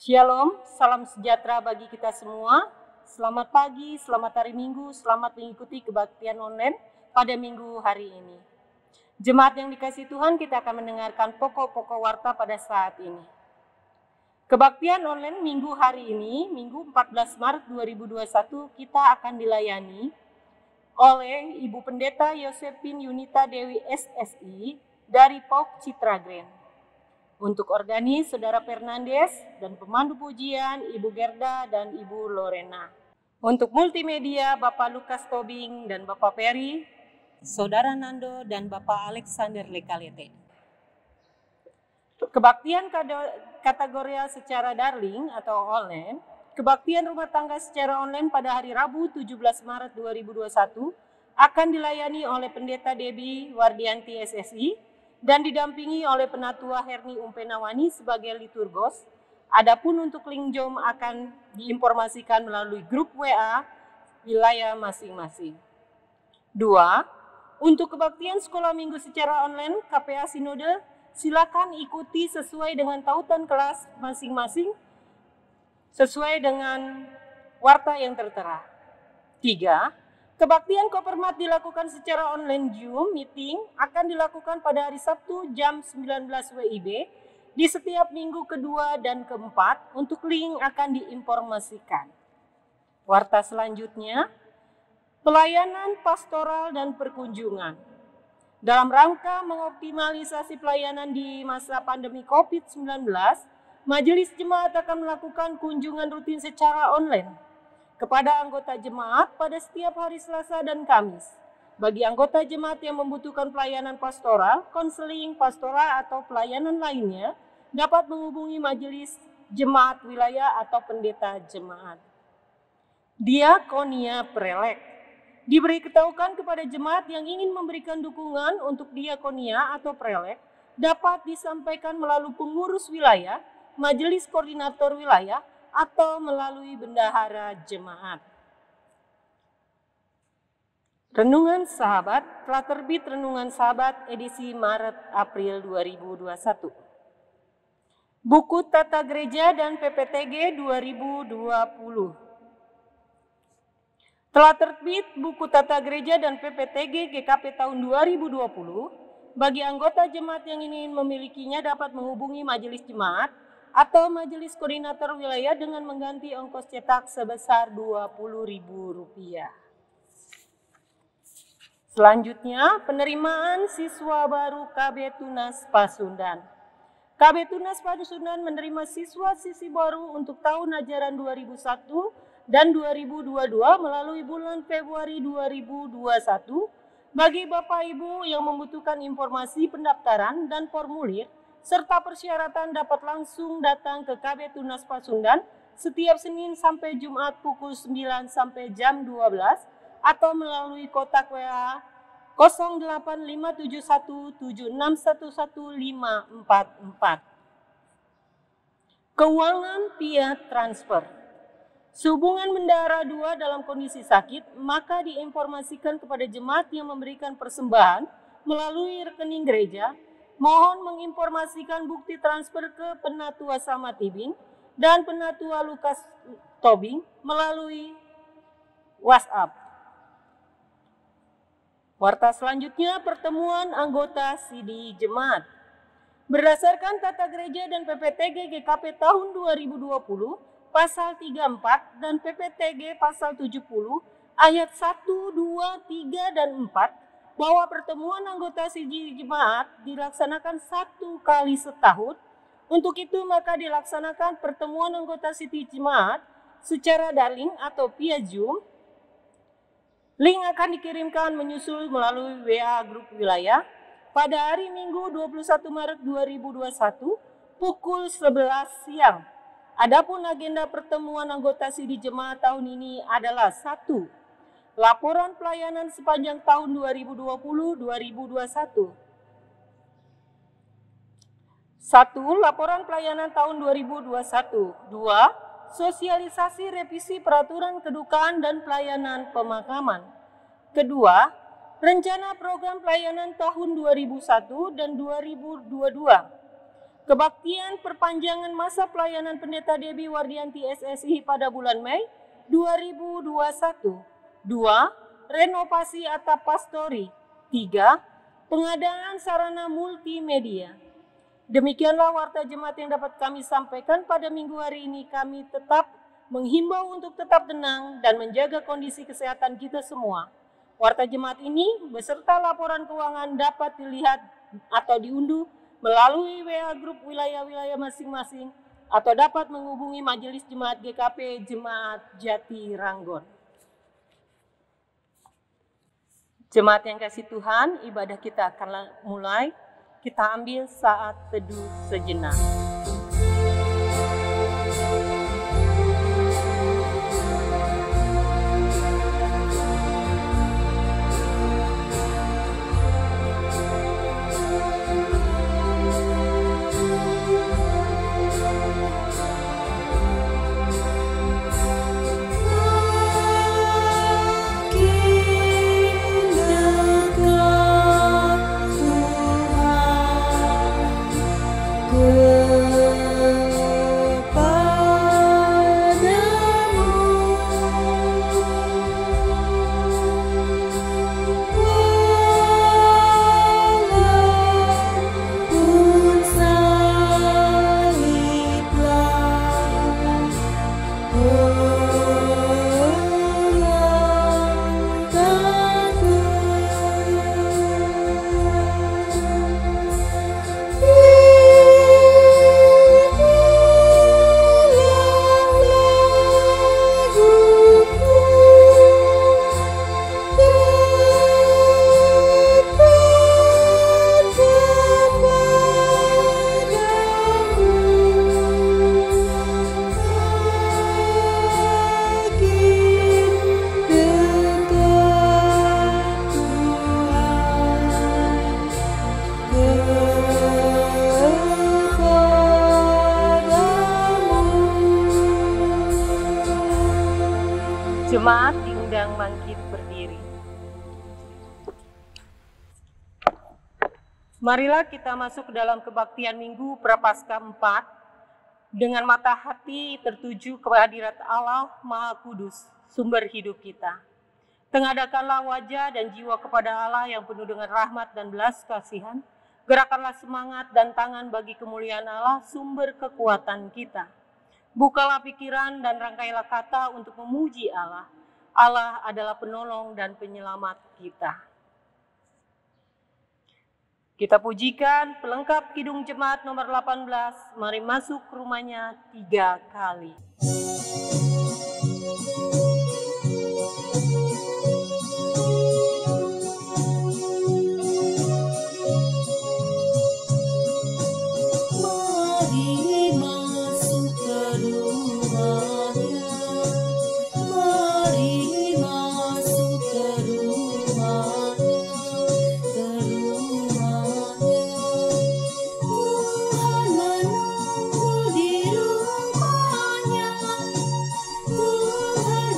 Shalom, salam sejahtera bagi kita semua. Selamat pagi, selamat hari Minggu, selamat mengikuti kebaktian online pada minggu hari ini. Jemaat yang dikasihi Tuhan, kita akan mendengarkan pokok-pokok warta pada saat ini. Kebaktian online minggu hari ini, Minggu 14 Maret 2021, kita akan dilayani oleh Ibu Pendeta Yosefin Yunita Dewi SSI dari PAUK Citra Grand. Untuk organis, Saudara Fernandes, dan pemandu pujian, Ibu Gerda dan Ibu Lorena. Untuk multimedia, Bapak Lukas Tobing dan Bapak Peri, Saudara Nando dan Bapak Alexander Lekalete. Kebaktian kategorial secara daring atau online, kebaktian rumah tangga secara online pada hari Rabu 17 Maret 2021 akan dilayani oleh Pendeta Debbie Wardianti SSI, dan didampingi oleh Penatua Herni Umpenawani sebagai liturgos. Adapun untuk link Zoom akan diinformasikan melalui grup WA wilayah masing-masing. 2. Untuk kebaktian sekolah minggu secara online KPA Sinode, silakan ikuti sesuai dengan tautan kelas masing-masing sesuai dengan warta yang tertera. 3. Kebaktian Kopermat dilakukan secara online Zoom meeting akan dilakukan pada hari Sabtu jam 19 WIB di setiap minggu kedua dan keempat. Untuk link akan diinformasikan. Warta selanjutnya, pelayanan pastoral dan perkunjungan. Dalam rangka mengoptimalisasi pelayanan di masa pandemi COVID-19, Majelis Jemaat akan melakukan kunjungan rutin secara online kepada anggota jemaat pada setiap hari Selasa dan Kamis. Bagi anggota jemaat yang membutuhkan pelayanan pastoral, konseling pastoral atau pelayanan lainnya, dapat menghubungi majelis jemaat wilayah atau pendeta jemaat. Diakonia prelek. Diberitahukan kepada jemaat yang ingin memberikan dukungan untuk diakonia atau prelek, dapat disampaikan melalui pengurus wilayah, majelis koordinator wilayah, atau melalui bendahara jemaat. Renungan Sahabat, telah terbit Renungan Sahabat edisi Maret-April 2021. Buku Tata Gereja dan PPTG 2020. Telah terbit Buku Tata Gereja dan PPTG GKP tahun 2020. Bagi anggota jemaat yang ingin memilikinya dapat menghubungi majelis jemaat atau majelis koordinator wilayah dengan mengganti ongkos cetak sebesar Rp20.000. Selanjutnya, penerimaan siswa baru KB Tunas Pasundan. KB Tunas Pasundan menerima siswa-siswi baru untuk tahun ajaran 2001 dan 2022 melalui bulan Februari 2021. Bagi Bapak Ibu yang membutuhkan informasi pendaftaran dan formulir, serta persyaratan dapat langsung datang ke KB Tunas Pasundan setiap Senin sampai Jumat pukul 9 sampai jam 12 atau melalui kotak WA 085717611544. Keuangan via transfer. Sehubungan bendahara 2 dalam kondisi sakit, maka diinformasikan kepada jemaat yang memberikan persembahan melalui rekening gereja. Mohon menginformasikan bukti transfer ke Penatua Sama Tibing dan Penatua Lukas Tobing melalui WhatsApp. Warta selanjutnya, pertemuan anggota CD Jemaat. Berdasarkan Tata Gereja dan PPTG GKP tahun 2020, Pasal 34 dan PPTG Pasal 70, ayat 1, 2, 3, dan 4, bahwa pertemuan anggota CD Jemaat dilaksanakan 1 kali setahun. Untuk itu maka dilaksanakan pertemuan anggota CD Jemaat secara daring atau via Zoom. Link akan dikirimkan menyusul melalui WA grup wilayah pada hari Minggu 21 Maret 2021 pukul 11 siang. Adapun agenda pertemuan anggota CD Jemaat tahun ini adalah 1. Laporan pelayanan sepanjang tahun 2020-2021. 1. Laporan pelayanan tahun 2021. 2. Sosialisasi revisi peraturan kedukaan dan pelayanan pemakaman. Kedua, rencana program pelayanan tahun 2001 dan 2022. Kebaktian perpanjangan masa pelayanan Pendeta Debbie Wardianti SSI pada bulan Mei 2021. 2. Renovasi atap pastori. 3. Pengadaan sarana multimedia. Demikianlah warta jemaat yang dapat kami sampaikan pada minggu hari ini. Kami tetap menghimbau untuk tetap tenang dan menjaga kondisi kesehatan kita semua. Warta jemaat ini beserta laporan keuangan dapat dilihat atau diunduh melalui WA grup wilayah-wilayah masing-masing atau dapat menghubungi Majelis Jemaat GKP Jemaat Jati Ranggon. Jemaat yang kasih Tuhan, ibadah kita akan mulai. Kita ambil saat teduh sejenak. Jemaat diundang bangkit berdiri. Marilah kita masuk ke dalam kebaktian Minggu Prapaskah 4 dengan mata hati tertuju ke hadirat Allah Maha Kudus, sumber hidup kita. Tengadahkanlah wajah dan jiwa kepada Allah yang penuh dengan rahmat dan belas kasihan. Gerakanlah semangat dan tangan bagi kemuliaan Allah, sumber kekuatan kita. Bukalah pikiran dan rangkailah kata untuk memuji Allah. Allah adalah penolong dan penyelamat kita. Kita pujikan pelengkap Kidung Jemaat nomor 18. Mari masuk ke rumahnya 3 kali. Tuhan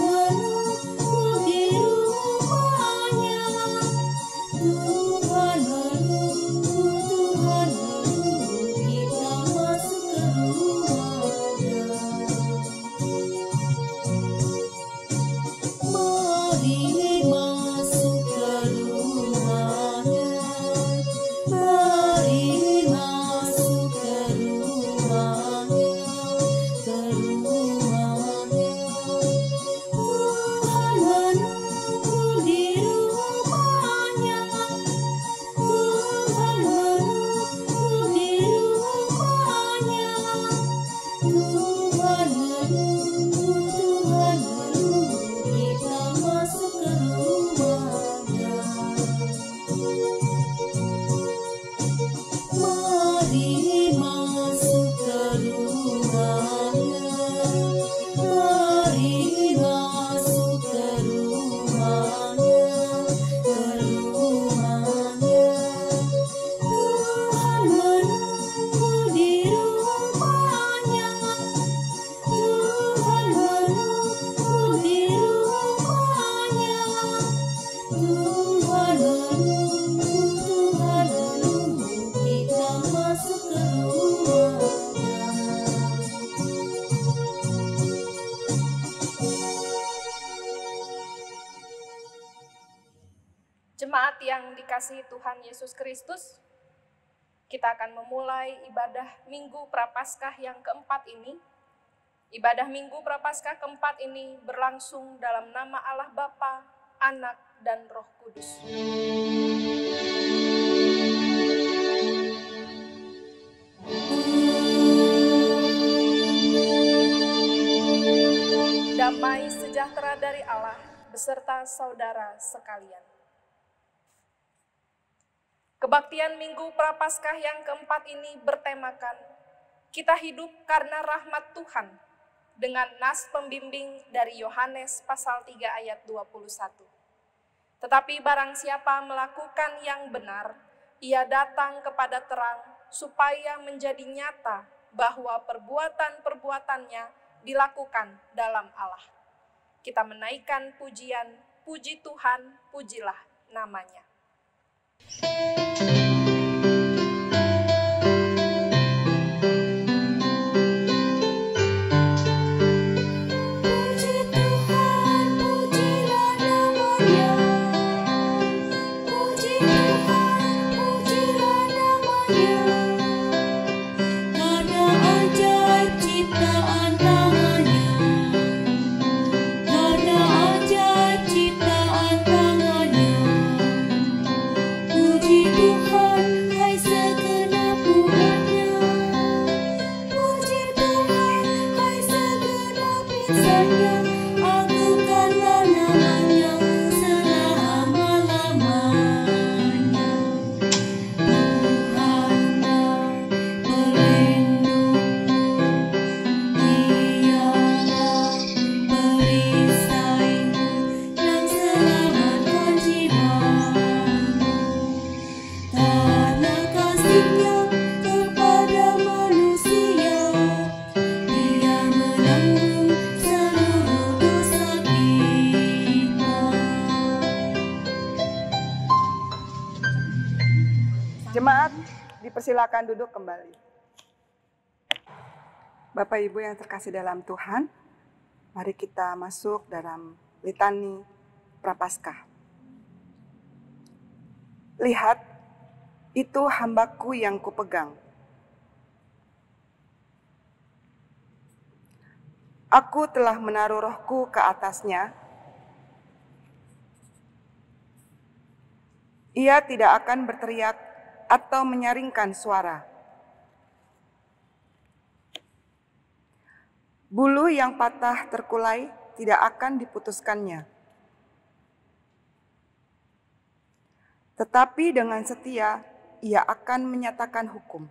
Jemaat yang dikasihi Tuhan Yesus Kristus, kita akan memulai ibadah Minggu Prapaskah yang keempat ini. Ibadah Minggu Prapaskah keempat ini berlangsung dalam nama Allah Bapa, Anak, dan Roh Kudus. Damai sejahtera dari Allah beserta saudara sekalian. Kebaktian Minggu Prapaskah yang keempat ini bertemakan kita hidup karena rahmat Tuhan dengan nas pembimbing dari Yohanes pasal 3 ayat 21. Tetapi barang siapa melakukan yang benar, ia datang kepada terang supaya menjadi nyata bahwa perbuatan-perbuatannya dilakukan dalam Allah. Kita menaikkan pujian, puji Tuhan, pujilah namanya. Jemaat, dipersilakan duduk kembali. Bapak Ibu yang terkasih dalam Tuhan, mari kita masuk dalam litani Prapaskah. Lihat, itu hambaku yang kupegang. Aku telah menaruh rohku ke atasnya. Ia tidak akan berteriak atau menyaringkan suara. Bulu yang patah terkulai tidak akan diputuskannya. Tetapi dengan setia ia akan menyatakan hukum.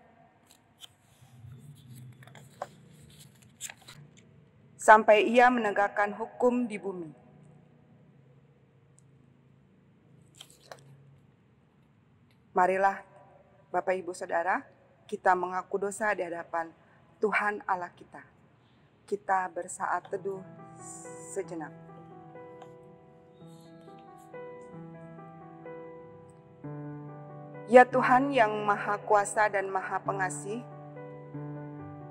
Sampai ia menegakkan hukum di bumi. Marilah Bapak Ibu Saudara, kita mengaku dosa di hadapan Tuhan Allah kita. Kita bersaat teduh sejenak. Ya Tuhan yang Maha Kuasa dan Maha Pengasih,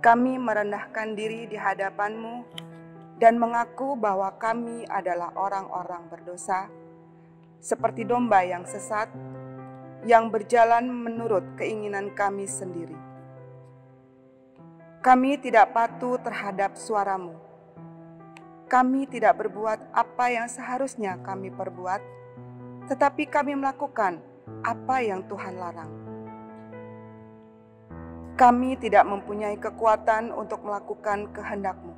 kami merendahkan diri di hadapan-Mu dan mengaku bahwa kami adalah orang-orang berdosa, seperti domba yang sesat, yang berjalan menurut keinginan kami sendiri. Kami tidak patuh terhadap suara-Mu. Kami tidak berbuat apa yang seharusnya kami perbuat, tetapi kami melakukan apa yang Tuhan larang. Kami tidak mempunyai kekuatan untuk melakukan kehendak-Mu.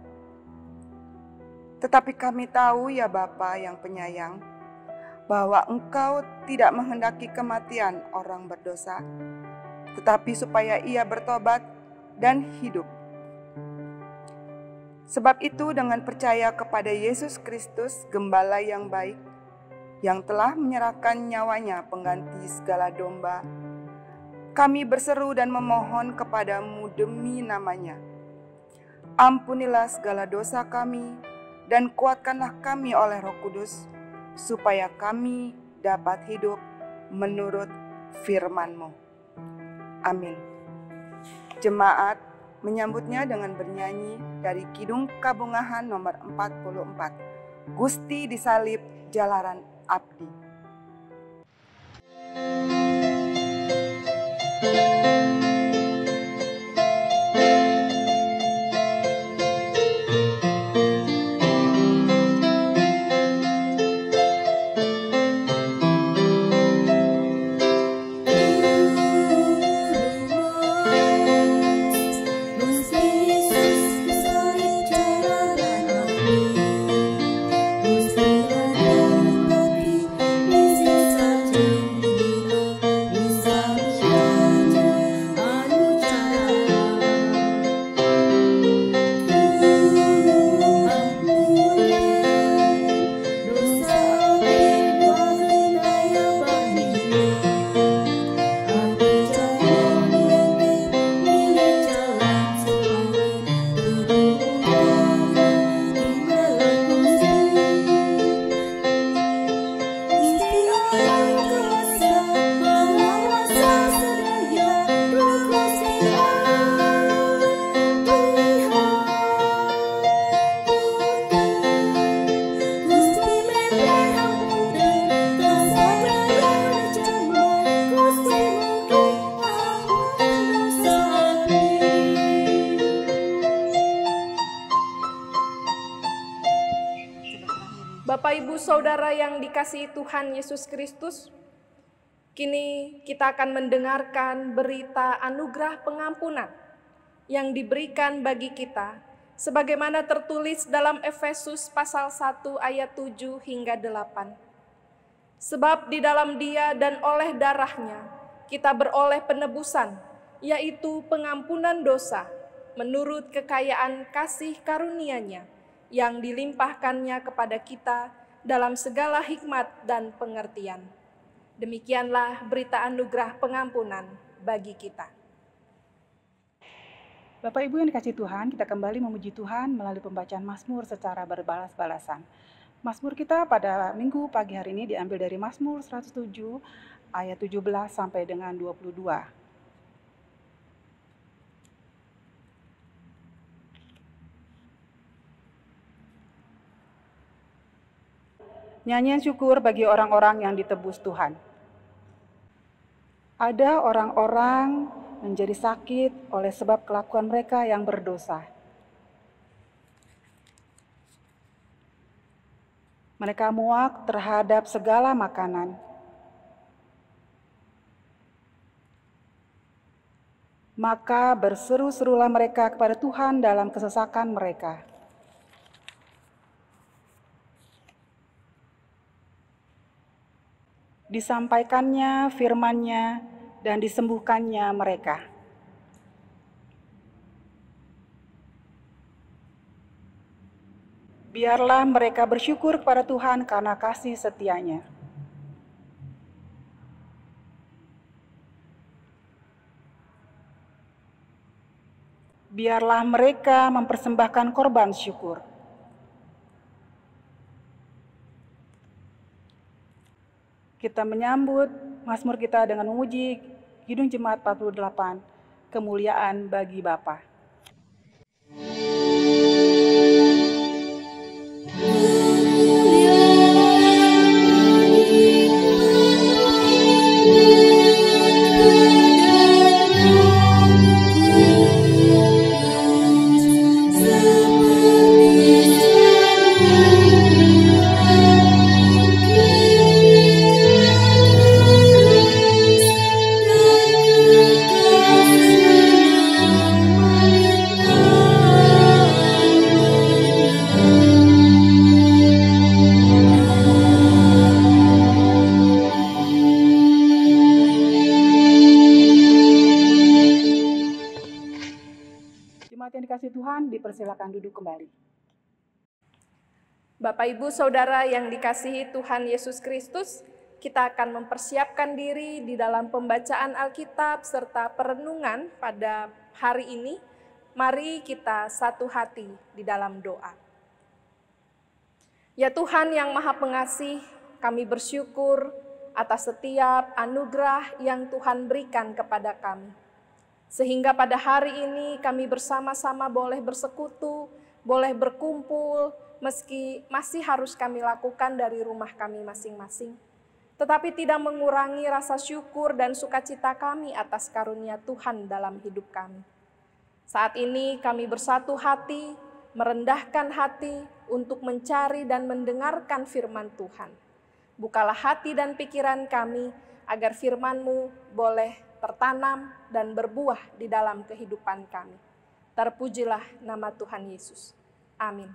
Tetapi kami tahu ya Bapa yang penyayang, bahwa Engkau tidak menghendaki kematian orang berdosa, tetapi supaya ia bertobat dan hidup. Sebab itu dengan percaya kepada Yesus Kristus, Gembala yang baik, yang telah menyerahkan nyawanya pengganti segala domba, kami berseru dan memohon kepadamu demi namanya. Ampunilah segala dosa kami dan kuatkanlah kami oleh Roh Kudus, supaya kami dapat hidup menurut firman-Mu. Amin. Jemaat menyambutnya dengan bernyanyi dari Kidung Kabungahan nomor 44, Gusti disalib jalaran abdi. Bapak, Ibu, Saudara yang dikasihi Tuhan Yesus Kristus, kini kita akan mendengarkan berita anugerah pengampunan yang diberikan bagi kita, sebagaimana tertulis dalam Efesus pasal 1 ayat 7 hingga 8. Sebab di dalam Dia dan oleh darahnya kita beroleh penebusan, yaitu pengampunan dosa, menurut kekayaan kasih karunia-Nya, yang dilimpahkannya kepada kita dalam segala hikmat dan pengertian. Demikianlah berita anugerah pengampunan bagi kita. Bapak Ibu yang dikasihi Tuhan, kita kembali memuji Tuhan melalui pembacaan Mazmur secara berbalas-balasan. Mazmur kita pada minggu pagi hari ini diambil dari Mazmur 107 ayat 17 sampai dengan 22. Nyanyian syukur bagi orang-orang yang ditebus Tuhan. Ada orang-orang menjadi sakit oleh sebab kelakuan mereka yang berdosa. Mereka muak terhadap segala makanan. Maka berseru-serulah mereka kepada Tuhan dalam kesesakan mereka. Disampaikannya firman-Nya dan disembuhkannya mereka. Biarlah mereka bersyukur kepada Tuhan karena kasih setia-Nya. Biarlah mereka mempersembahkan korban syukur. Kita menyambut Mazmur kita dengan memuji Kidung Jemaat 48, kemuliaan bagi Bapa. Dipersilakan duduk kembali. Bapak, Ibu, Saudara yang dikasihi Tuhan Yesus Kristus, kita akan mempersiapkan diri di dalam pembacaan Alkitab serta perenungan pada hari ini. Mari kita satu hati di dalam doa. Ya Tuhan yang Maha Pengasih, kami bersyukur atas setiap anugerah yang Tuhan berikan kepada kami. Sehingga pada hari ini kami bersama-sama boleh bersekutu, boleh berkumpul, meski masih harus kami lakukan dari rumah kami masing-masing. tetapi tidak mengurangi rasa syukur dan sukacita kami atas karunia Tuhan dalam hidup kami. Saat ini kami bersatu hati, merendahkan hati untuk mencari dan mendengarkan firman Tuhan. Bukalah hati dan pikiran kami agar firman-Mu boleh tertanam dan berbuah di dalam kehidupan kami. Terpujilah nama Tuhan Yesus. Amin.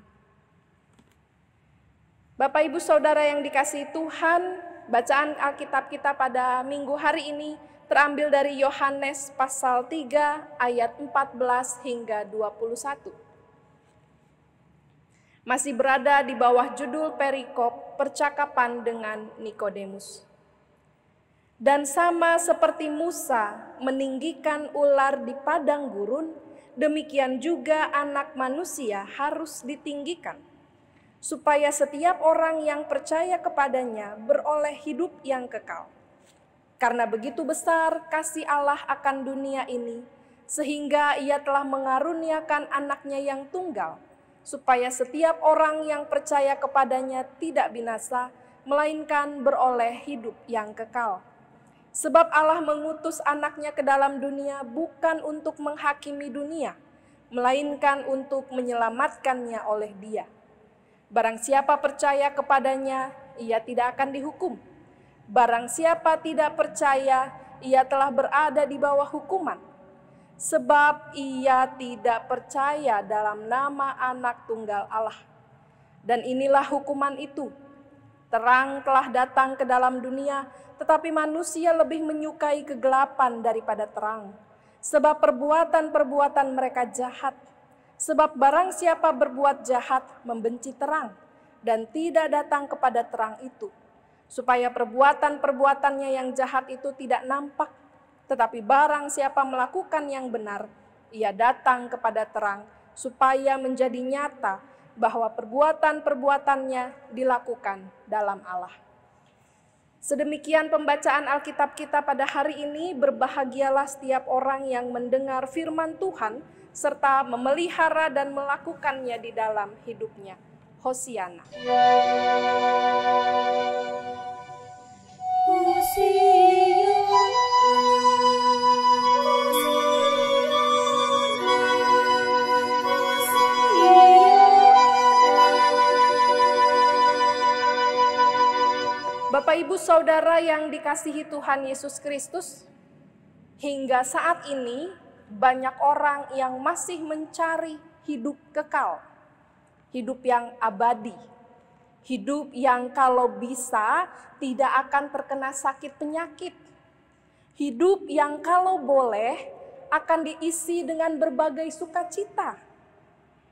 Bapak Ibu Saudara yang dikasihi Tuhan, bacaan Alkitab kita pada minggu hari ini terambil dari Yohanes pasal 3 ayat 14 hingga 21. Masih berada di bawah judul perikop percakapan dengan Nikodemus. Dan sama seperti Musa meninggikan ular di padang gurun, demikian juga Anak Manusia harus ditinggikan, supaya setiap orang yang percaya kepadanya beroleh hidup yang kekal. Karena begitu besar kasih Allah akan dunia ini, sehingga Ia telah mengaruniakan Anaknya yang tunggal, supaya setiap orang yang percaya kepadanya tidak binasa, melainkan beroleh hidup yang kekal. Sebab Allah mengutus Anaknya ke dalam dunia bukan untuk menghakimi dunia, melainkan untuk menyelamatkannya oleh Dia. Barang siapa percaya kepadanya, ia tidak akan dihukum. Barang siapa tidak percaya, ia telah berada di bawah hukuman. Sebab ia tidak percaya dalam nama Anak Tunggal Allah. Dan inilah hukuman itu. Terang telah datang ke dalam dunia, tetapi manusia lebih menyukai kegelapan daripada terang. Sebab perbuatan-perbuatan mereka jahat. Sebab barang siapa berbuat jahat membenci terang dan tidak datang kepada terang itu, supaya perbuatan-perbuatannya yang jahat itu tidak nampak. Tetapi barang siapa melakukan yang benar, ia datang kepada terang, supaya menjadi nyata bahwa perbuatan-perbuatannya dilakukan dalam Allah. Sedemikian pembacaan Alkitab kita pada hari ini. Berbahagialah setiap orang yang mendengar firman Tuhan, serta memelihara dan melakukannya di dalam hidupnya. Hosiana. Bapak Ibu Saudara yang dikasihi Tuhan Yesus Kristus, hingga saat ini banyak orang yang masih mencari hidup kekal, hidup yang abadi, hidup yang kalau bisa tidak akan terkena sakit penyakit, hidup yang kalau boleh akan diisi dengan berbagai sukacita,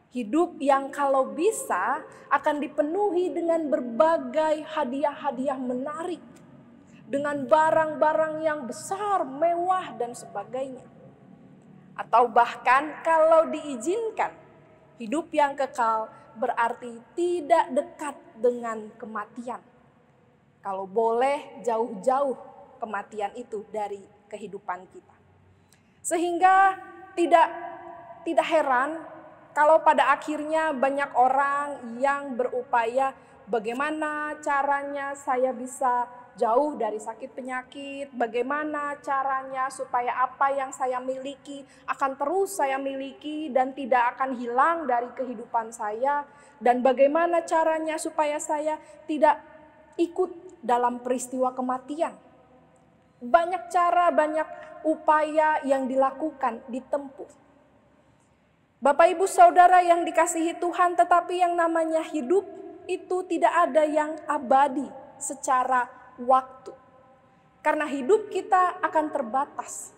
hidup yang kalau bisa akan dipenuhi dengan berbagai hadiah-hadiah menarik, dengan barang-barang yang besar, mewah, dan sebagainya. Atau bahkan kalau diizinkan, hidup yang kekal berarti tidak dekat dengan kematian. Kalau boleh jauh-jauh kematian itu dari kehidupan kita. Sehingga tidak heran kalau pada akhirnya banyak orang yang berupaya bagaimana caranya saya bisa jauh dari sakit penyakit, bagaimana caranya supaya apa yang saya miliki akan terus saya miliki dan tidak akan hilang dari kehidupan saya, dan bagaimana caranya supaya saya tidak ikut dalam peristiwa kematian. Banyak cara, banyak upaya yang dilakukan, ditempuh. Bapak Ibu Saudara yang dikasihi Tuhan, tetapi yang namanya hidup itu tidak ada yang abadi secara waktu. Karena hidup kita akan terbatas.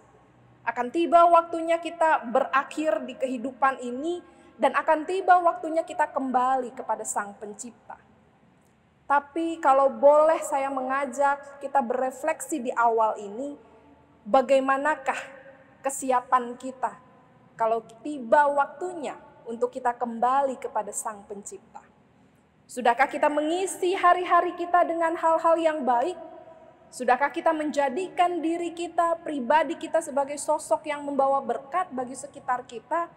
Akan tiba waktunya kita berakhir di kehidupan ini dan akan tiba waktunya kita kembali kepada Sang Pencipta. Tapi kalau boleh saya mengajak kita berefleksi di awal ini, bagaimanakah kesiapan kita kalau tiba waktunya untuk kita kembali kepada Sang Pencipta? Sudahkah kita mengisi hari-hari kita dengan hal-hal yang baik? Sudahkah kita menjadikan diri kita, pribadi kita sebagai sosok yang membawa berkat bagi sekitar kita?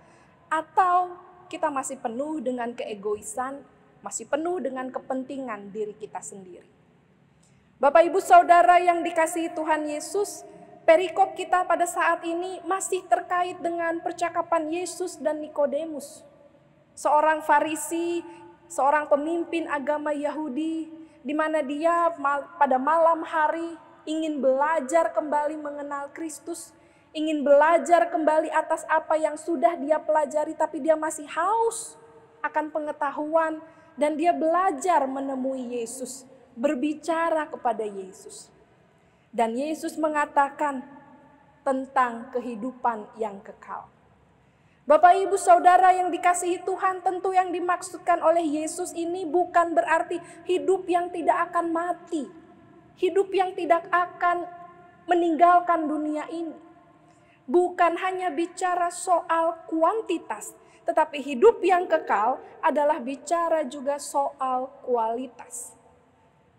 Atau kita masih penuh dengan keegoisan, masih penuh dengan kepentingan diri kita sendiri? Bapak Ibu Saudara yang dikasihi Tuhan Yesus, perikop kita pada saat ini masih terkait dengan percakapan Yesus dan Nikodemus. Seorang Farisi, seorang pemimpin agama Yahudi, di mana dia pada malam hari ingin belajar kembali mengenal Kristus, ingin belajar kembali atas apa yang sudah dia pelajari, tapi dia masih haus akan pengetahuan, dan dia belajar menemui Yesus, berbicara kepada Yesus. Dan Yesus mengatakan tentang kehidupan yang kekal. Bapak Ibu Saudara yang dikasihi Tuhan, tentu yang dimaksudkan oleh Yesus ini bukan berarti hidup yang tidak akan mati, hidup yang tidak akan meninggalkan dunia ini. Bukan hanya bicara soal kuantitas, tetapi hidup yang kekal adalah bicara juga soal kualitas.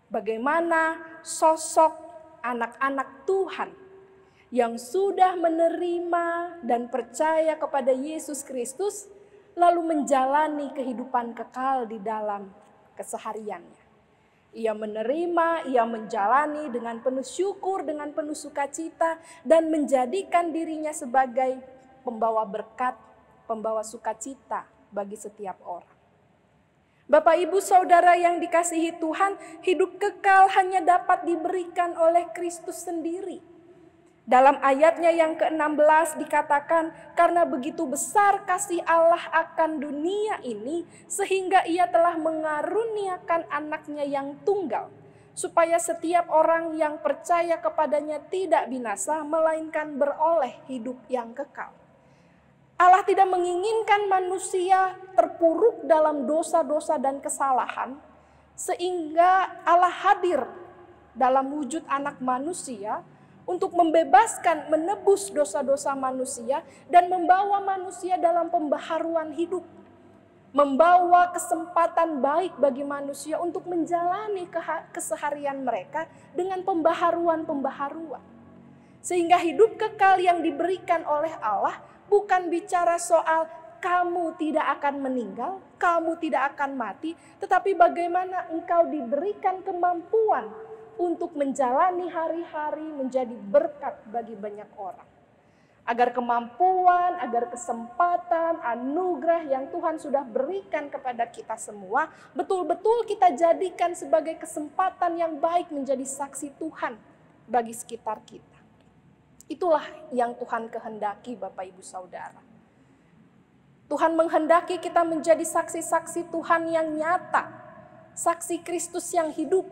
Bagaimana sosok anak-anak Tuhan yang sudah menerima dan percaya kepada Yesus Kristus, lalu menjalani kehidupan kekal di dalam kesehariannya. Ia menerima, ia menjalani dengan penuh syukur, dengan penuh sukacita, dan menjadikan dirinya sebagai pembawa berkat, pembawa sukacita bagi setiap orang. Bapak Ibu Saudara yang dikasihi Tuhan, hidup kekal hanya dapat diberikan oleh Kristus sendiri. Dalam ayatnya yang ke-16 dikatakan, karena begitu besar kasih Allah akan dunia ini, sehingga ia telah mengaruniakan anaknya yang tunggal, supaya setiap orang yang percaya kepadanya tidak binasa, melainkan beroleh hidup yang kekal. Allah tidak menginginkan manusia terpuruk dalam dosa-dosa dan kesalahan, sehingga Allah hadir dalam wujud anak manusia untuk membebaskan, menebus dosa-dosa manusia, dan membawa manusia dalam pembaharuan hidup. Membawa kesempatan baik bagi manusia untuk menjalani keseharian mereka dengan pembaharuan-pembaharuan. Sehingga hidup kekal yang diberikan oleh Allah bukan bicara soal kamu tidak akan meninggal, kamu tidak akan mati, tetapi bagaimana engkau diberikan kemampuan untuk menjalani hari-hari menjadi berkat bagi banyak orang. Agar kemampuan, agar kesempatan, anugerah yang Tuhan sudah berikan kepada kita semua, betul-betul kita jadikan sebagai kesempatan yang baik menjadi saksi Tuhan bagi sekitar kita. Itulah yang Tuhan kehendaki Bapak Ibu Saudara. Tuhan menghendaki kita menjadi saksi-saksi Tuhan yang nyata, saksi Kristus yang hidup.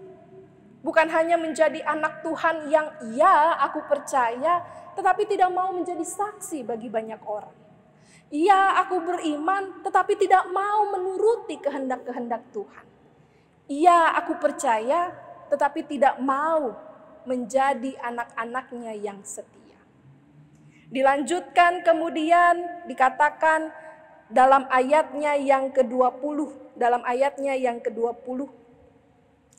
Bukan hanya menjadi anak Tuhan yang ya aku percaya, tetapi tidak mau menjadi saksi bagi banyak orang. Ya aku beriman, tetapi tidak mau menuruti kehendak-kehendak Tuhan. Ya aku percaya, tetapi tidak mau menjadi anak-anaknya yang setia. Dilanjutkan kemudian dikatakan dalam ayatnya yang ke-20,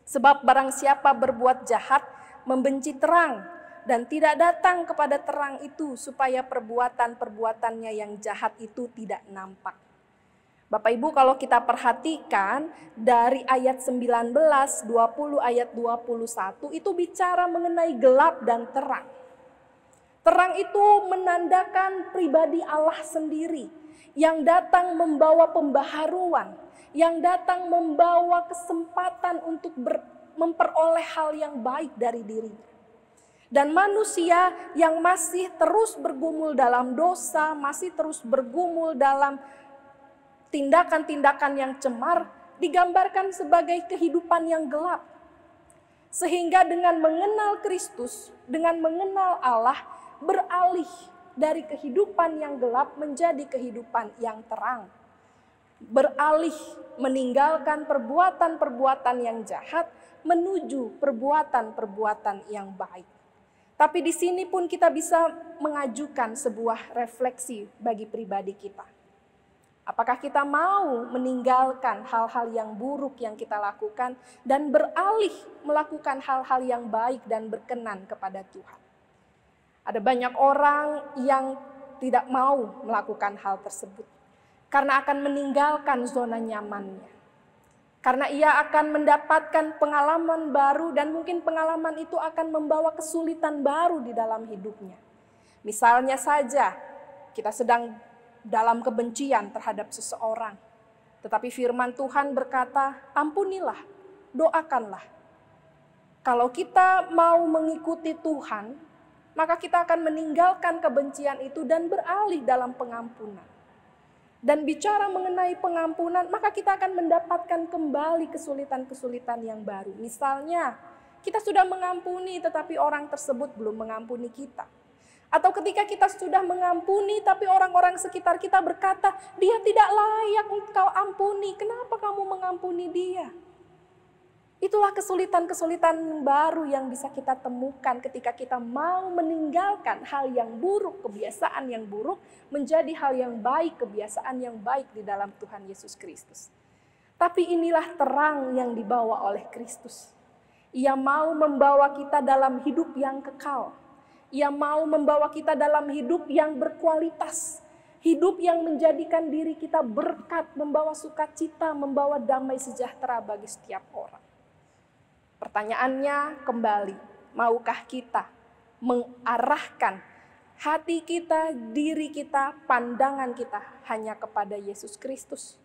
sebab barang siapa berbuat jahat, membenci terang, dan tidak datang kepada terang itu, supaya perbuatan-perbuatannya yang jahat itu tidak nampak. Bapak Ibu, kalau kita perhatikan dari ayat 19, 20, ayat 21, itu bicara mengenai gelap dan terang. Terang itu menandakan pribadi Allah sendiri, yang datang membawa pembaharuan, yang datang membawa kesempatan untuk memperoleh hal yang baik dari dirinya. Dan manusia yang masih terus bergumul dalam dosa, masih terus bergumul dalam tindakan-tindakan yang cemar, digambarkan sebagai kehidupan yang gelap. Sehingga dengan mengenal Kristus, dengan mengenal Allah, beralih dari kehidupan yang gelap menjadi kehidupan yang terang. Beralih meninggalkan perbuatan-perbuatan yang jahat menuju perbuatan-perbuatan yang baik. Tapi di sini pun kita bisa mengajukan sebuah refleksi bagi pribadi kita. Apakah kita mau meninggalkan hal-hal yang buruk yang kita lakukan dan beralih melakukan hal-hal yang baik dan berkenan kepada Tuhan? Ada banyak orang yang tidak mau melakukan hal tersebut karena akan meninggalkan zona nyamannya. Karena ia akan mendapatkan pengalaman baru dan mungkin pengalaman itu akan membawa kesulitan baru di dalam hidupnya. Misalnya saja kita sedang dalam kebencian terhadap seseorang. Tetapi firman Tuhan berkata, ampunilah, doakanlah. Kalau kita mau mengikuti Tuhan, maka kita akan meninggalkan kebencian itu dan beralih dalam pengampunan. Dan bicara mengenai pengampunan, maka kita akan mendapatkan kembali kesulitan-kesulitan yang baru. Misalnya, kita sudah mengampuni tetapi orang tersebut belum mengampuni kita. Atau ketika kita sudah mengampuni tapi orang-orang sekitar kita berkata, dia tidak layak engkau ampuni, kenapa kamu mengampuni dia? Itulah kesulitan-kesulitan baru yang bisa kita temukan ketika kita mau meninggalkan hal yang buruk, kebiasaan yang buruk, menjadi hal yang baik, kebiasaan yang baik di dalam Tuhan Yesus Kristus. Tapi inilah terang yang dibawa oleh Kristus. Ia mau membawa kita dalam hidup yang kekal. Ia mau membawa kita dalam hidup yang berkualitas. Hidup yang menjadikan diri kita berkat, membawa sukacita, membawa damai sejahtera bagi setiap orang. Pertanyaannya kembali, maukah kita mengarahkan hati kita, diri kita, pandangan kita hanya kepada Yesus Kristus?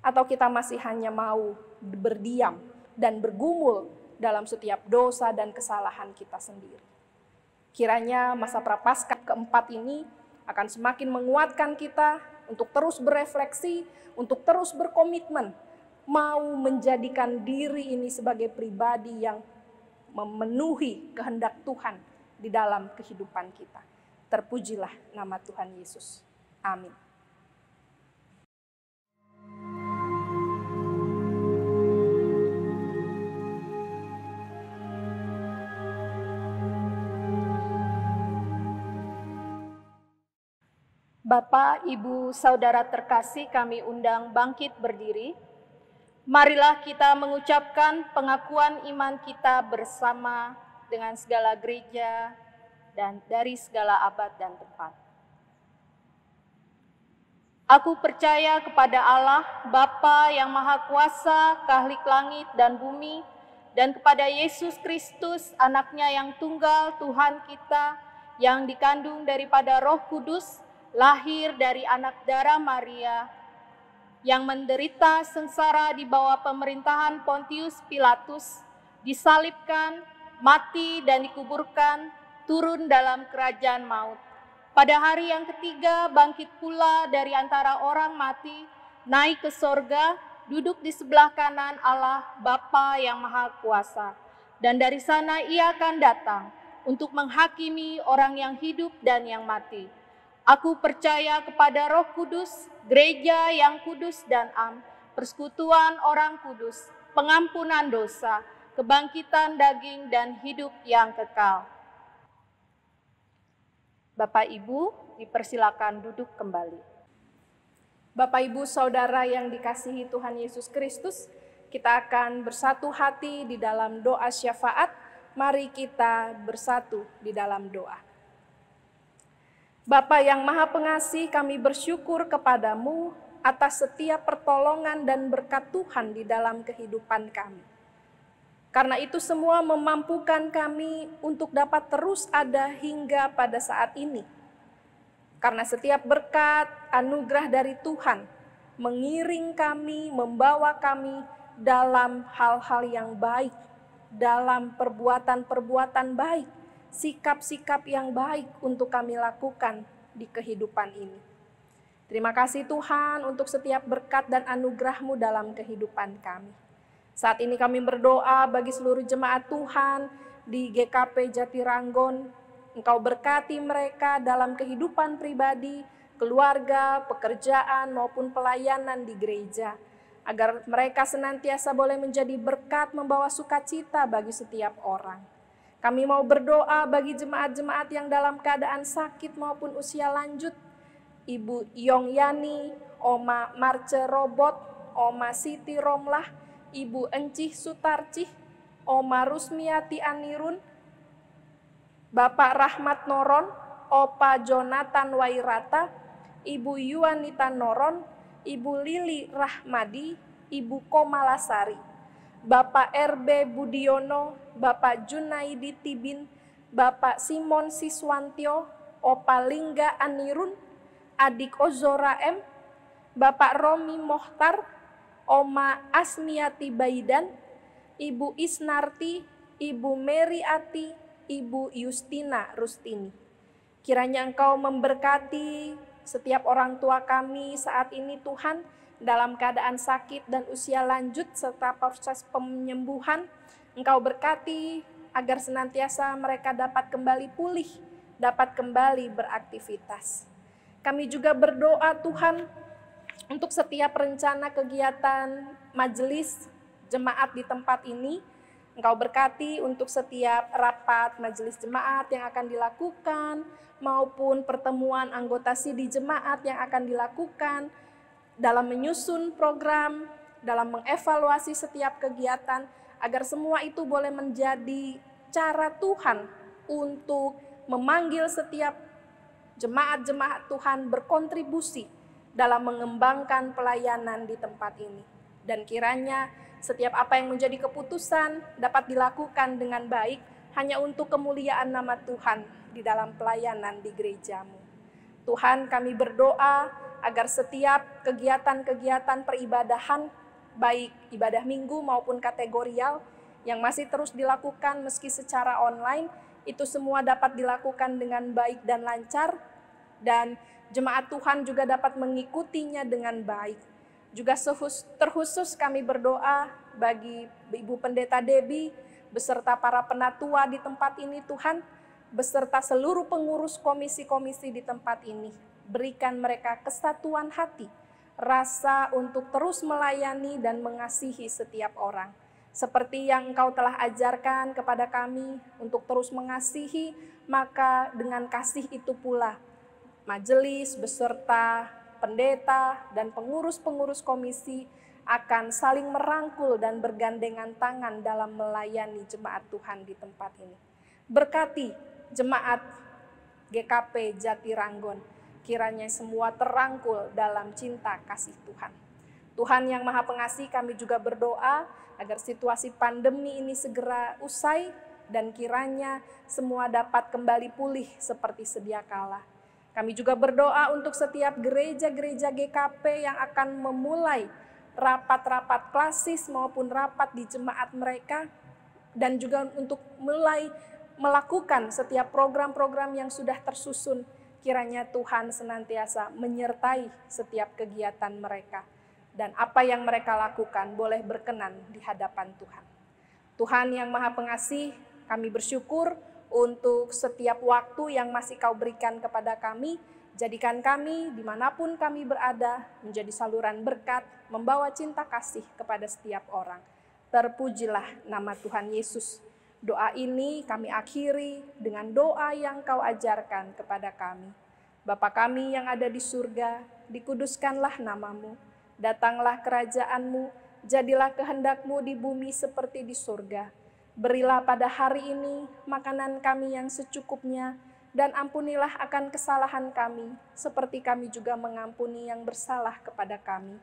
Atau kita masih hanya mau berdiam dan bergumul dalam setiap dosa dan kesalahan kita sendiri? Kiranya masa Prapaskah keempat ini akan semakin menguatkan kita untuk terus berefleksi, untuk terus berkomitmen, mau menjadikan diri ini sebagai pribadi yang memenuhi kehendak Tuhan di dalam kehidupan kita. Terpujilah nama Tuhan Yesus. Amin. Bapak, Ibu, Saudara terkasih, kami undang bangkit berdiri. Marilah kita mengucapkan pengakuan iman kita bersama dengan segala gereja dan dari segala abad dan tempat. Aku percaya kepada Allah, Bapa yang Maha Kuasa, Khalik langit dan bumi, dan kepada Yesus Kristus, Anaknya yang tunggal, Tuhan kita, yang dikandung daripada Roh Kudus, lahir dari anak darah Maria, yang menderita sengsara di bawah pemerintahan Pontius Pilatus, disalibkan, mati dan dikuburkan, turun dalam kerajaan maut. Pada hari yang ketiga bangkit pula dari antara orang mati, naik ke sorga, duduk di sebelah kanan Allah Bapa yang Maha Kuasa. Dan dari sana ia akan datang untuk menghakimi orang yang hidup dan yang mati. Aku percaya kepada Roh Kudus, gereja yang kudus dan am, persekutuan orang kudus, pengampunan dosa, kebangkitan daging dan hidup yang kekal. Bapak Ibu, dipersilakan duduk kembali. Bapak Ibu Saudara yang dikasihi Tuhan Yesus Kristus, kita akan bersatu hati di dalam doa syafaat. Mari kita bersatu di dalam doa. Bapa yang Maha Pengasih, kami bersyukur kepadamu atas setiap pertolongan dan berkat Tuhan di dalam kehidupan kami. Karena itu semua memampukan kami untuk dapat terus ada hingga pada saat ini. Karena setiap berkat, anugerah dari Tuhan mengiring kami, membawa kami dalam hal-hal yang baik, dalam perbuatan-perbuatan baik, sikap-sikap yang baik untuk kami lakukan di kehidupan ini. Terima kasih Tuhan untuk setiap berkat dan anugerah-Mu dalam kehidupan kami. Saat ini kami berdoa bagi seluruh jemaat Tuhan di GKP Jatiranggon. Engkau berkati mereka dalam kehidupan pribadi, keluarga, pekerjaan maupun pelayanan di gereja. Agar mereka senantiasa boleh menjadi berkat, membawa sukacita bagi setiap orang. Kami mau berdoa bagi jemaat-jemaat yang dalam keadaan sakit maupun usia lanjut. Ibu Yong Yani, Oma Marce Robot, Oma Siti Romlah, Ibu Encih Sutarcih, Oma Rusmiati Anirun, Bapak Rahmat Noron, Opa Jonathan Wairata, Ibu Yuanita Noron, Ibu Lili Rahmadi, Ibu Komalasari, Bapak RB Budiono, Bapak Junaidi Tibin, Bapak Simon Siswantio, Opa Lingga Anirun, Adik Ozora M, Bapak Romi Mohtar, Oma Asmiati Baidan, Ibu Isnarti, Ibu Mary Ati, Ibu Justina Rustini. Kiranya Engkau memberkati setiap orang tua kami saat ini Tuhan, dalam keadaan sakit dan usia lanjut serta proses penyembuhan. Engkau berkati agar senantiasa mereka dapat kembali pulih, dapat kembali beraktivitas. Kami juga berdoa Tuhan untuk setiap rencana kegiatan majelis jemaat di tempat ini. Engkau berkati untuk setiap rapat majelis jemaat yang akan dilakukan, maupun pertemuan anggota sidi jemaat yang akan dilakukan, dalam menyusun program, dalam mengevaluasi setiap kegiatan, agar semua itu boleh menjadi cara Tuhan untuk memanggil setiap jemaat-jemaat Tuhan berkontribusi dalam mengembangkan pelayanan di tempat ini. Dan kiranya setiap apa yang menjadi keputusan dapat dilakukan dengan baik hanya untuk kemuliaan nama Tuhan di dalam pelayanan di gerejamu. Tuhan, kami berdoa agar setiap kegiatan-kegiatan peribadahan, baik ibadah minggu maupun kategorial, yang masih terus dilakukan meski secara online, itu semua dapat dilakukan dengan baik dan lancar, dan jemaat Tuhan juga dapat mengikutinya dengan baik. Juga terkhusus kami berdoa bagi Ibu Pendeta Debbie, beserta para penatua di tempat ini Tuhan, beserta seluruh pengurus komisi-komisi di tempat ini. Berikan mereka kesatuan hati, rasa untuk terus melayani dan mengasihi setiap orang. Seperti yang Engkau telah ajarkan kepada kami untuk terus mengasihi, maka dengan kasih itu pula majelis beserta pendeta dan pengurus-pengurus komisi akan saling merangkul dan bergandengan tangan dalam melayani jemaat Tuhan di tempat ini. Berkati jemaat GKP Jatiranggon, kiranya semua terangkul dalam cinta kasih Tuhan. Tuhan yang Maha Pengasih, kami juga berdoa agar situasi pandemi ini segera usai dan kiranya semua dapat kembali pulih seperti sedia kala. Kami juga berdoa untuk setiap gereja-gereja GKP yang akan memulai rapat-rapat klasis maupun rapat di jemaat mereka, dan juga untuk mulai melakukan setiap program-program yang sudah tersusun. Kiranya Tuhan senantiasa menyertai setiap kegiatan mereka, dan apa yang mereka lakukan boleh berkenan di hadapan Tuhan. Tuhan yang Maha Pengasih, kami bersyukur untuk setiap waktu yang masih Kau berikan kepada kami. Jadikan kami dimanapun kami berada menjadi saluran berkat, membawa cinta kasih kepada setiap orang. Terpujilah nama Tuhan Yesus. Doa ini kami akhiri dengan doa yang Kau ajarkan kepada kami. Bapa kami yang ada di surga, dikuduskanlah nama-Mu, datanglah kerajaan-Mu, jadilah kehendak-Mu di bumi seperti di surga. Berilah pada hari ini makanan kami yang secukupnya, dan ampunilah akan kesalahan kami, seperti kami juga mengampuni yang bersalah kepada kami.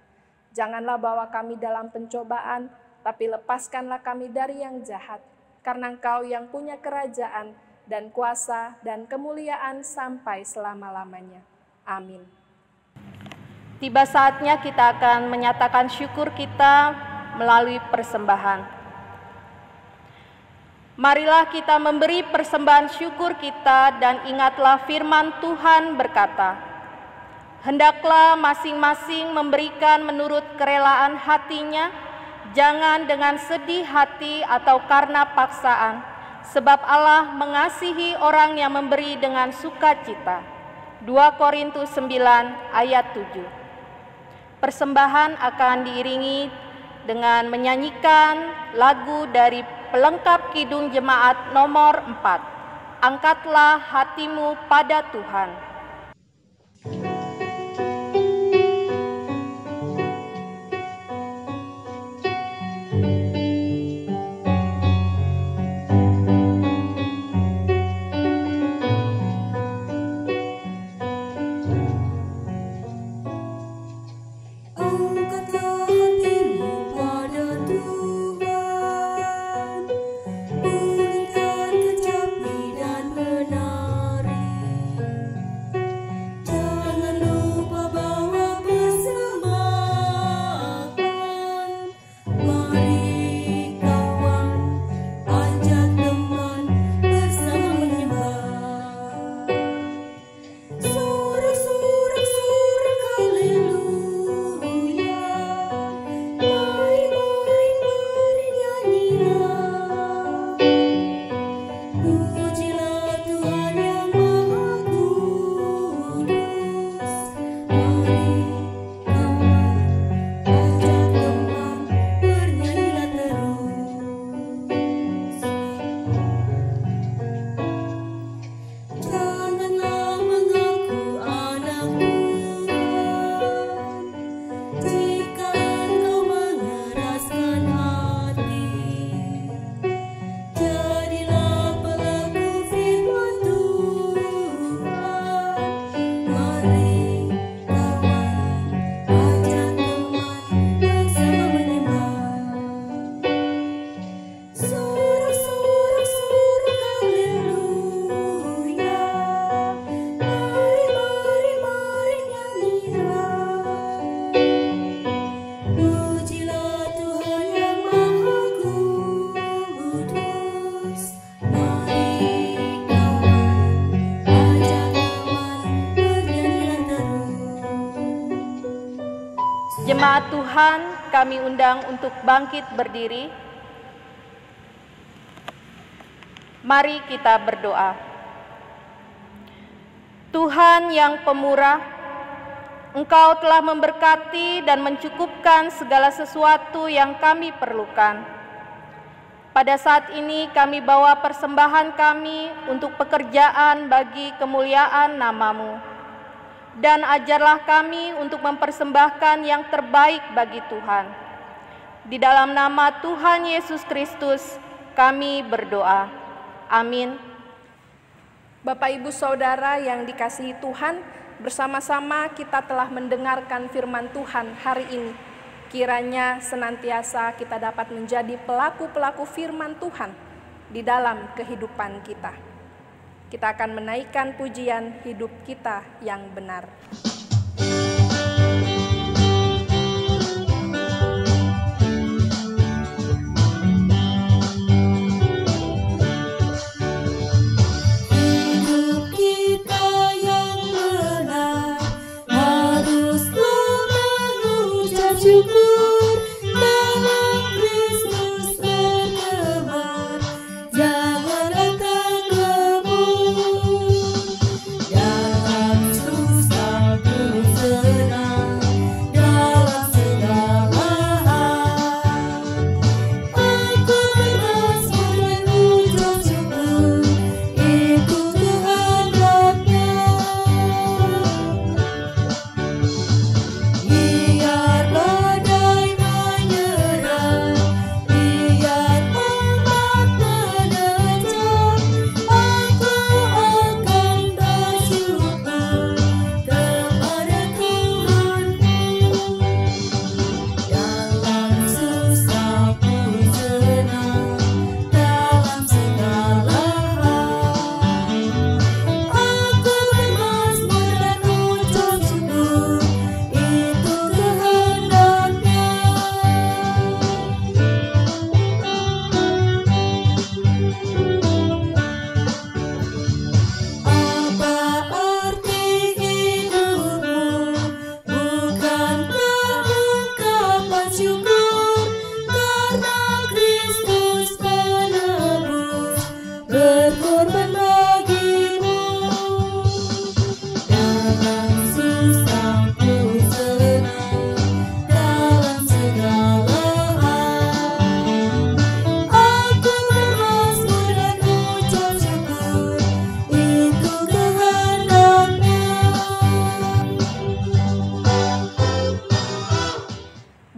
Janganlah bawa kami dalam pencobaan, tapi lepaskanlah kami dari yang jahat. Karena Engkau yang punya kerajaan dan kuasa dan kemuliaan sampai selama-lamanya. Amin. Tiba saatnya kita akan menyatakan syukur kita melalui persembahan. Marilah kita memberi persembahan syukur kita, dan ingatlah firman Tuhan berkata, hendaklah masing-masing memberikan menurut kerelaan hatinya, jangan dengan sedih hati atau karena paksaan, sebab Allah mengasihi orang yang memberi dengan sukacita. 2 Korintus 9 ayat 7. Persembahan akan diiringi dengan menyanyikan lagu dari pelengkap Kidung Jemaat nomor 4. Angkatlah hatimu pada Tuhan. Angkatlah hatimu persembahan kami undang untuk bangkit berdiri. Mari kita berdoa. Tuhan yang pemurah, Engkau telah memberkati dan mencukupkan segala sesuatu yang kami perlukan. Pada saat ini kami bawa persembahan kami untuk pekerjaan bagi kemuliaan nama-Mu. Dan ajarlah kami untuk mempersembahkan yang terbaik bagi Tuhan. Di dalam nama Tuhan Yesus Kristus kami berdoa. Amin. Bapak Ibu Saudara yang dikasihi Tuhan, bersama-sama kita telah mendengarkan firman Tuhan hari ini. Kiranya senantiasa kita dapat menjadi pelaku-pelaku firman Tuhan di dalam kehidupan kita. Kita akan menaikkan pujian hidup kita yang benar.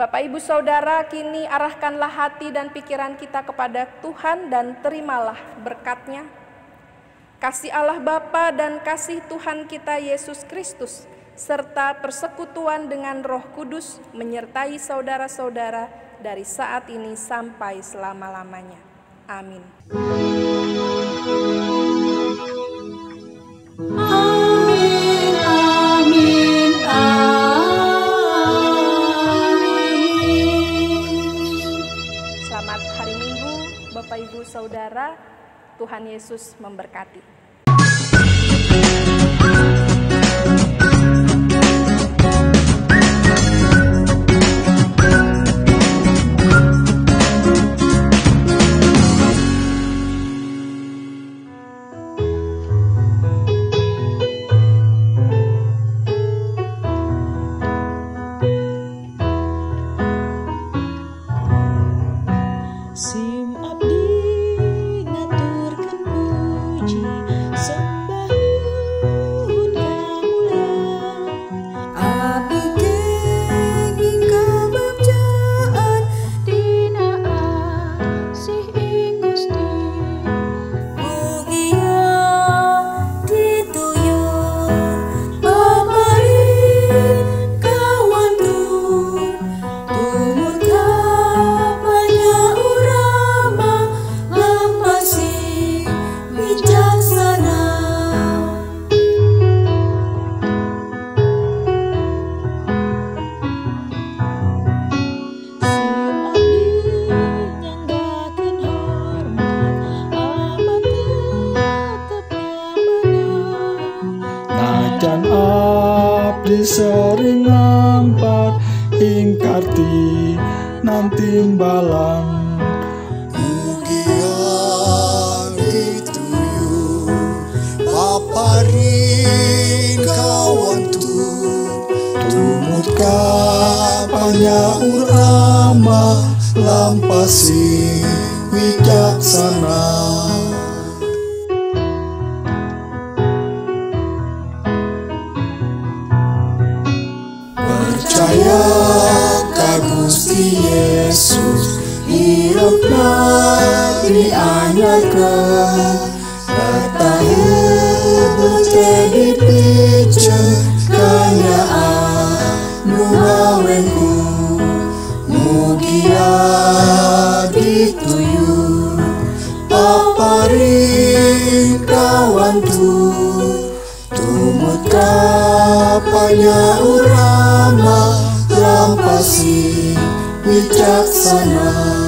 Bapak Ibu Saudara, kini arahkanlah hati dan pikiran kita kepada Tuhan dan terimalah berkat-Nya. Kasih Allah Bapa dan kasih Tuhan kita Yesus Kristus, serta persekutuan dengan Roh Kudus menyertai saudara-saudara dari saat ini sampai selama-lamanya. Amin. Amin, amin, amin. Selamat hari Minggu, Bapak Ibu Saudara. Tuhan Yesus memberkati. Sim abdi ngaturkeun puji sembahun kamuliaan abdi kenging kababjaan dina asih Gusti mugia dituyun paparin kawantun tumut kapanya urama lampasi bijaksana. Sim abdi nyanggakeun hormat amat tetepnya menang. Najan abdi sering nampat ingkarti nanti balang. Mugian dituyu paparin kawan tu tumut kapanya urama lampasi wijaksana. Percaya ka Gusti Yesus hidupna dianyarkan bertahan jadi pijen kanyaan nugawenku mugia dituyu paparin kawan tu tumut kapanya urama lampasi wijaksana.